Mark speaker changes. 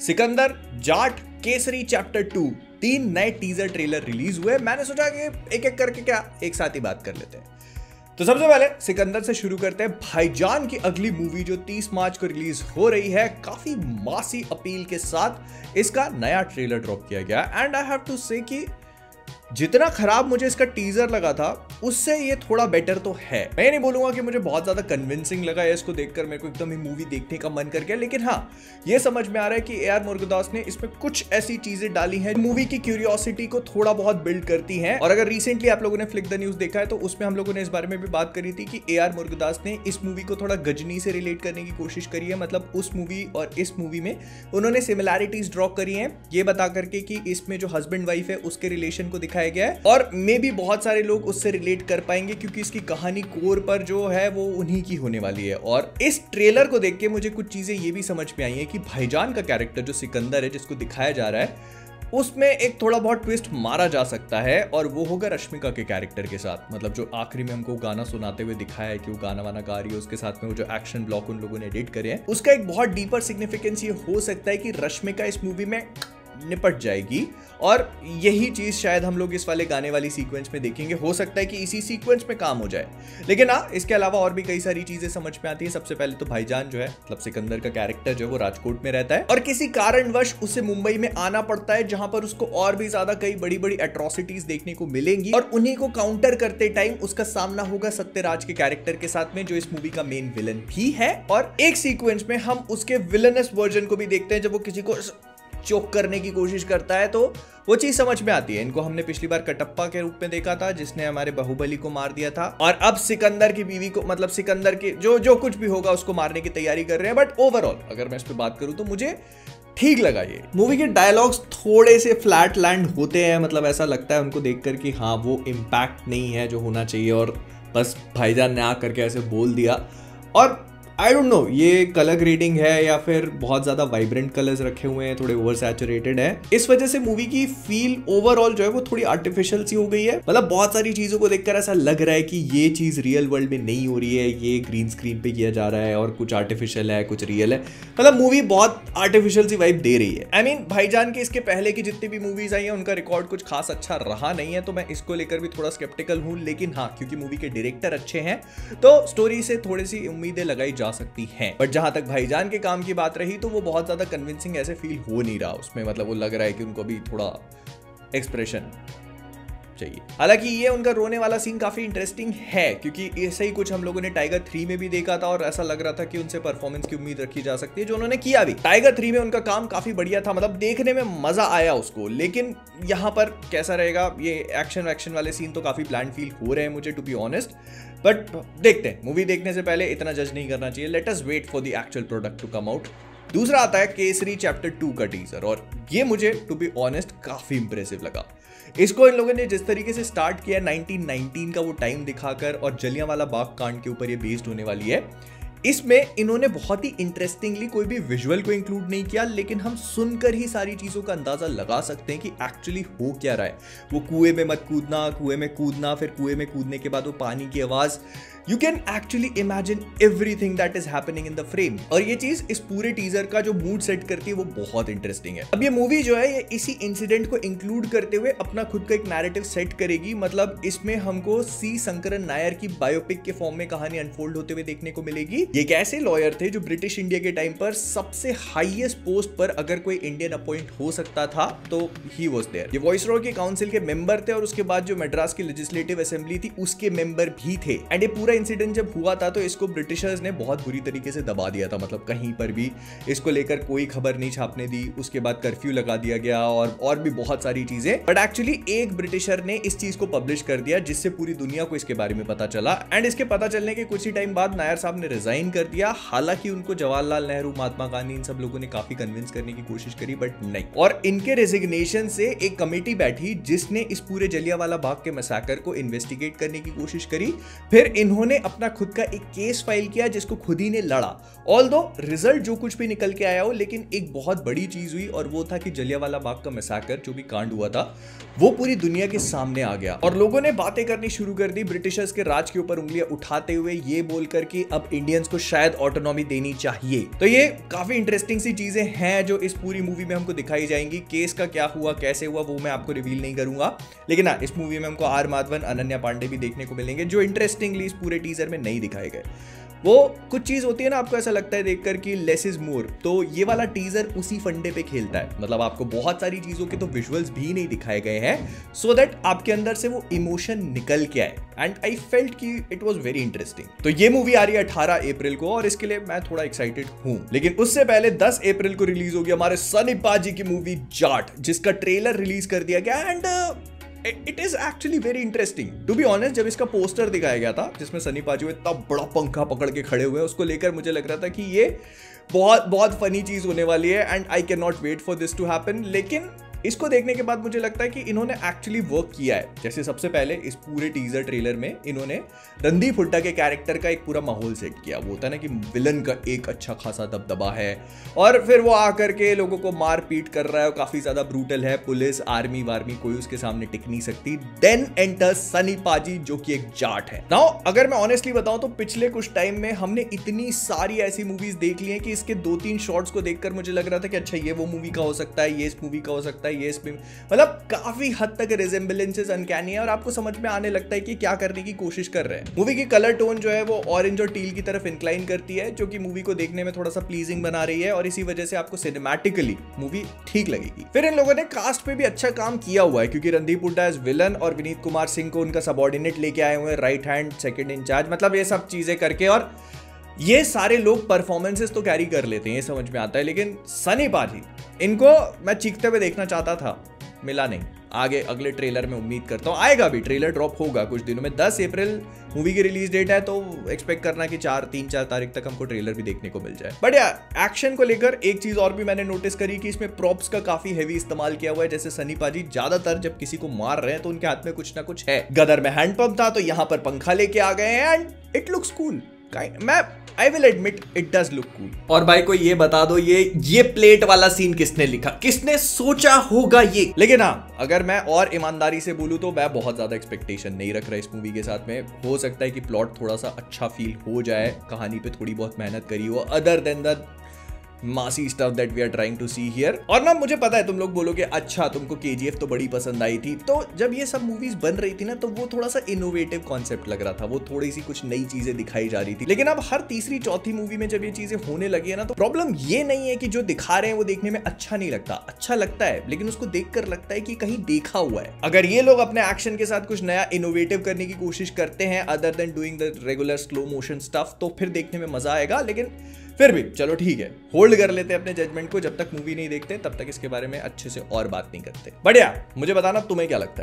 Speaker 1: Sikandar, Jat, Kesari chapter 2 तीन नए teaser trailer release हुए। मैंने सोचा कि एक एक करके क्या एक साथ ही बात कर लेते हैं। तो सबसे पहले सिकंदर से शुरू करते हैं। भाईजान की अगली मूवी जो 30 मार्च को रिलीज हो रही है, काफी मासी अपील के साथ इसका नया ट्रेलर ड्रॉप किया गया। एंड आई हैव टू से कि जितना खराब मुझे इसका टीजर लगा था उससे ये थोड़ा बेटर तो है। मैं नहीं बोलूंगा कि मुझे बहुत ज्यादा कन्विंसिंग लगा है, इसको देखकर मेरे को एकदम ही मूवी देखने का मन कर गया, लेकिन हाँ ये समझ में आ रहा है कि ए.आर. मुरुगदास ने इसमें कुछ ऐसी चीजें डाली हैं मूवी की क्यूरियोसिटी को थोड़ा बहुत बिल्ड करती हैं। और अगर रिसेंटली आप लोगों ने फ्लिक द न्यूज देखा है तो उसमें हम लोगों ने इस बारे में भी बात करी थी कि ए.आर. मुरुगदास ने इस मूवी को थोड़ा गजनी से रिलेट करने की कोशिश करी है। मतलब उस मूवी और इस मूवी में उन्होंने सिमिलैरिटीज ड्रॉ करी हैं, ये बता करके कि इसमें जो हस्बैंड वाइफ है उसके रिलेशन को दिखाया गया है। और मे भी बहुत सारे लोग उससे रिलेट कर पाएंगे क्योंकि इसकी कहानी कोर पर जो है वो उन्हीं की होने वाली है। और इस ट्रेलर को देख के मुझे कुछ चीजें ये भी समझ में आई है कि भाईजान का कैरेक्टर जो सिकंदर है जिसको दिखाया जा रहा है उसमें एक थोड़ा बहुत ट्विस्ट मारा जा सकता है, और वो होगा रश्मिका के कैरेक्टर के साथ। मतलब जो आखिरी में हमको गाना सुनाते हुए दिखाया है कि वो गाना वाना गा रही है, उसके साथ में वो जो एक्शन ब्लॉक उन लोगों ने एडिट करे हैं उसका एक बहुत डीपर सिग्निफिकेंस ये हो सकता है कि रश्मिका इस मूवी में निपट जाएगी। और यही चीज शायद हम लोग इस वाले गाने वाली सीक्वेंस में देखेंगे। हो सकता है कि इसी सीक्वेंस में काम हो जाए, लेकिन हाँ इसके अलावा और भी कई सारी चीजें समझ में आती है। सबसे पहले तो भाईजान जो है मतलब सिकंदर का कैरेक्टर जो है वो राजकोट में रहता है और किसी कारणवश उसे मुंबई में आना पड़ता है, जहां पर उसको और भी ज्यादा कई बड़ी बड़ी एट्रोसिटीज देखने को मिलेंगी। और उन्हीं को काउंटर करते टाइम उसका सामना होगा सत्यराज के कैरेक्टर के साथ में, जो इस मूवी का मेन विलन भी है। और एक सीक्वेंस में हम उसके विलनस वर्जन को भी देखते हैं जब वो किसी को चोक करने की कोशिश करता है, तो वो चीज समझ में आती है। इनको हमने पिछली बार कटप्पा के रूप में देखा था जिसने हमारे बाहुबली को मार दिया था, और अब सिकंदर की बीवी को मतलब सिकंदर के जो कुछ भी होगा उसको मारने की तैयारी कर रहे हैं। बट ओवरऑल अगर मैं इस पे बात करूं तो मुझे ठीक लगा। ये मूवी के डायलॉग्स थोड़े से फ्लैट लैंड होते हैं, मतलब ऐसा लगता है उनको देखकर कि हाँ वो इम्पैक्ट नहीं है जो होना चाहिए, और बस भाईजान ने आ करके ऐसे बोल दिया। और आई डोंट नो ये कलर ग्रेडिंग है या फिर बहुत ज्यादा वाइब्रेंट कलर्स रखे हुए हैं, थोड़े ओवर सैचुरेटेड है, इस वजह से मूवी की फील ओवरऑल जो है वो थोड़ी आर्टिफिशियल सी हो गई है। मतलब बहुत सारी चीजों को देखकर ऐसा लग रहा है कि ये चीज रियल वर्ल्ड में नहीं हो रही है, ये ग्रीन स्क्रीन पे किया जा रहा है और कुछ आर्टिफिशियल है कुछ रियल है। मतलब मूवी बहुत आर्टिफिशियल सी वाइब दे रही है। आई मीन भाईजान के इसके पहले की जितनी भी मूवीज आई है उनका रिकॉर्ड कुछ खास अच्छा रहा नहीं है, तो मैं इसको लेकर भी थोड़ा स्केप्टिकल हूं। लेकिन हाँ क्योंकि मूवी के डायरेक्टर अच्छे हैं तो स्टोरी से थोड़ी सी उम्मीदें लगाई जा सकती हैं। बट जहां तक भाईजान के काम की बात रही तो वो बहुत ज्यादा कन्विंसिंग ऐसे फील हो नहीं रहा उसमें। मतलब वो लग रहा है कि उनको भी थोड़ा एक्सप्रेशन चाहिए। हालांकि ये उनका रोने वाला सीन काफी इंटरेस्टिंग है क्योंकि ऐसे ही कुछ हम लोगों ने टाइगर 3 में भी देखा था और ऐसा लग रहा था कि उनसे परफॉर्मेंस की उम्मीद रखी जा सकती है, जो उन्होंने किया भी। टाइगर 3 में उनका काम काफी बढ़िया था, मतलब देखने में मजा आया उसको। लेकिन यहाँ पर कैसा रहेगा, ये एक्शन वाले सीन तो काफी ब्लैंड फील हो रहे हैं मुझे टू बी ऑनेस्ट। बट देखते हैं, मूवी देखने से पहले इतना जज नहीं करना चाहिए। Let us wait for the actual product to come out. दूसरा आता है केसरी चैप्टर 2 का टीजर, और ये मुझे टू बी ऑनेस्ट काफी इंप्रेसिव लगा। इसको इन लोगों ने जिस तरीके से स्टार्ट किया 1919 का वो टाइम दिखाकर, और जलियांवाला बाग कांड के ऊपर ये बेस्ड होने वाली है। इसमें इन्होंने बहुत ही इंटरेस्टिंगली कोई भी विजुअल को इंक्लूड नहीं किया, लेकिन हम सुनकर ही सारी चीजों का अंदाजा लगा सकते हैं कि एक्चुअली हो क्या रहा है। वो कुएं में मत कूदना, कुएं में कूदना, फिर कुएं में कूदने के बाद वो पानी की आवाज, you can actually imagine everything that is happening in the frame. और ये चीज इस पूरे टीजर का जो मूड सेट करती है वो बहुत इंटरेस्टिंग है। अब ये मूवी जो है ये इसी इंसिडेंट को इंक्लूड करते हुए अपना खुद का एक नैरेटिव सेट करेगी। मतलब इसमें हमको सी शंकरन नायर की बायोपिक के फॉर्म में कहानी अनफोल्ड होते हुए देखने को मिलेगी। ये एक ऐसे लॉयर थे जो ब्रिटिश इंडिया के टाइम पर सबसे हाईएस्ट पोस्ट पर अगर कोई इंडियन अपॉइंट हो सकता था तो ही वाज देयर। ये वॉइसरॉय के काउंसिल के मेंबर थे, और उसके बाद जो मद्रास की लेजिस्लेटिव असेंबली थी उसके मेंबर भी थे। एंड ये पूरा इंसिडेंट जब हुआ था तो इसको ब्रिटिशर्स ने बहुत बुरी तरीके से दबा दिया था। मतलब कहीं पर भी इसको लेकर कोई खबर नहीं छापने दी। उसके बाद कर्फ्यू लगा दिया गया और भी बहुत सारी चीजें। बट एक्चुअली एक ब्रिटिशर ने इस चीज को पब्लिश कर दिया जिससे पूरी दुनिया को इसके बारे में पता चला। एंड इसके पता चलने के कुछ ही टाइम बाद नायर साहब ने रिजाइन कर दिया। हालांकि उनको जवाहरलाल नेहरू, महात्मा गांधी, इन सब लोगों ने काफी कन्विंस करने की कोशिश करी, बट नहीं। और इनके रेजिग्नेशन से एक कमेटी बैठी जिसने इस पूरे जलियांवाला बाग के मैसाकर को इन्वेस्टिगेट करने की कोशिश करी। फिर इन्होंने इन्होंने अपना खुद का एक केस फाइल किया जिसको खुद ही ने लड़ा। ऑल्दो रिजल्ट जो कुछ भी निकल के आया हो, लेकिन एक बहुत बड़ी चीज हुई और वो था कि जलियांवाला बाग का मैसाकर जो भी कांड हुआ था वो पूरी दुनिया के सामने आ गया और लोगों ने बातें करनी शुरू कर दी ब्रिटिशर्स के राज के ऊपर उंगलियां उठाते हुए, ये बोलकर कि अब इंडियंस को शायद ऑटोनॉमी देनी चाहिए। तो ये काफी इंटरेस्टिंग सी चीजें हैं जो इस पूरी मूवी में हमको दिखाई जाएंगी। केस का क्या हुआ, कैसे हुआ, वो मैं आपको रिवील नहीं करूंगा, लेकिन हाँ, इस मूवी में हमको आर माधवन, अनन्या पांडे भी देखने को मिलेंगे जो इंटरेस्टिंगली इस पूरे टीजर में नहीं दिखाए गए। वो कुछ चीज होती है ना, आपको ऐसा लगता है देखकर कि लेस इज मोर, तो ये वाला टीजर उसी फंडे पे खेलता है। मतलब आपको बहुत सारी चीजों के तो विजुअल्स भी नहीं दिखाए गए हैं सो दैट आपके अंदर से वो इमोशन निकल के आए, एंड आई फेल्ट कि इट वाज वेरी इंटरेस्टिंग। तो ये मूवी आ रही है 18 अप्रैल को और इसके लिए मैं थोड़ा एक्साइटेड हूं। लेकिन उससे पहले 10 अप्रैल को रिलीज होगी हमारे सनी पाजी की मूवी जाट, जिसका ट्रेलर रिलीज कर दिया गया and it is actually very interesting to be honest. जब इसका पोस्टर दिखाया गया था जिसमें सनी पाजी इतना बड़ा पंखा पकड़ के खड़े हुए हैं, उसको लेकर मुझे लग रहा था कि ये बहुत बहुत फनी चीज होने वाली है and I can not wait for this to happen. लेकिन इसको देखने के बाद मुझे लगता है कि इन्होंने एक्चुअली वर्क किया है। जैसे सबसे पहले इस पूरे टीजर ट्रेलर में इन्होंने रणदीप हुड्डा के कैरेक्टर का एक पूरा माहौल सेट किया। वो होता है ना कि विलन का एक अच्छा खासा दबदबा है और फिर वो आकर के लोगों को मार पीट कर रहा है, काफी ज्यादा ब्रूटल है, पुलिस आर्मी वार्मी कोई उसके सामने टिक नहीं सकती। देन एंटर सनी पाजी जो कि एक जाट है। नाउ अगर मैं ऑनेस्टली बताऊं तो पिछले कुछ टाइम में हमने इतनी सारी ऐसी मूवीज देख ली हैं कि इसके 2-3 शॉट्स को देखकर मुझे लग रहा था कि अच्छा ये वो मूवी का हो सकता है, ये इस मूवी का हो सकता है, ये इसमें मतलब काफी हद तक रिजेंबलेंसेस अनकैनी है और आपको समझ में आने लगता है कि क्या करने की कोशिश कर रहे हैं। मूवी की कलर टोन जो है वो ऑरेंज और टील की तरफ इंक्लाइन करती है जो कि मूवी को देखने में थोड़ा सा प्लीजिंग बना रही है और इसी वजह से आपको सिनेमैटिकली मूवी ठीक लगेगी। फिर इन लोगों ने कास्ट पे भी अच्छा काम किया हुआ है क्योंकि रणदीप हुड्डा एज विलन और विनीत कुमार सिंह को उनका सबऑर्डिनेट लेके आए हुए हैं, राइट हैंड सेकंड इंचार्ज, मतलब ये सब चीजें करके। और ये सारे लोग परफॉर्मेंसेस तो कैरी कर लेते हैं, ये समझ में आता है, लेकिन सनी पाजी इनको मैं चीखते हुए देखना चाहता था, मिला नहीं। आगे अगले ट्रेलर में उम्मीद करता हूँ आएगा भी, ट्रेलर ड्रॉप होगा कुछ दिनों में। 10 अप्रैल मूवी की रिलीज डेट है तो एक्सपेक्ट करना कि 3-4 तारीख तक हमको ट्रेलर भी देखने को मिल जाए। बट यार एक्शन को लेकर एक चीज और भी मैंने नोटिस करी कि इसमें प्रॉप्स का काफी हेवी इस्तेमाल किया हुआ है। जैसे सनी पाजी ज्यादातर जब किसी को मार रहे हैं तो उनके हाथ में कुछ ना कुछ है। गदर में हैंडपंप था तो यहाँ पर पंखा लेके आ गए हैं and it looks cool. I will admit it does look cool। और भाई को ये बता दो ये प्लेट वाला सीन किसने लिखा, किसने सोचा होगा ये। लेकिन हाँ, अगर मैं और ईमानदारी से बोलूं तो मैं बहुत ज्यादा एक्सपेक्टेशन नहीं रख रहा इस मूवी के साथ में। हो सकता है कि प्लॉट थोड़ा सा अच्छा फील हो जाए, कहानी पे थोड़ी बहुत मेहनत करी हो, other than the massy stuff that we are trying to see here. और ना मुझे पता है तुम लोग बोलोगे अच्छा तुमको KGF तो बड़ी पसंद आई थी, तो जब ये सब मूवीज बन रही थी ना तो वो थोड़ा सा इनोवेटिव कॉन्सेप्ट लग रहा था, वो थोड़ी सी कुछ नई चीजें दिखाई जा रही थी। लेकिन अब हर तीसरी चौथी मूवी में जब ये चीजें होने लगी है ना तो प्रॉब्लम ये नहीं है कि जो दिखा रहे हैं वो देखने में अच्छा नहीं लगता, अच्छा लगता है, लेकिन उसको देखकर लगता है कि कहीं देखा हुआ है। अगर ये लोग अपने एक्शन के साथ कुछ नया इनोवेटिव करने की कोशिश करते हैं other than doing the regular slow motion stuff तो फिर देखने में मजा आएगा। लेकिन फिर भी चलो ठीक है, होल्ड कर लेते हैं अपने जजमेंट को, जब तक मूवी नहीं देखते तब तक इसके बारे में अच्छे से और बात नहीं करते। बढ़िया, मुझे बताना तुम्हें क्या लगता है।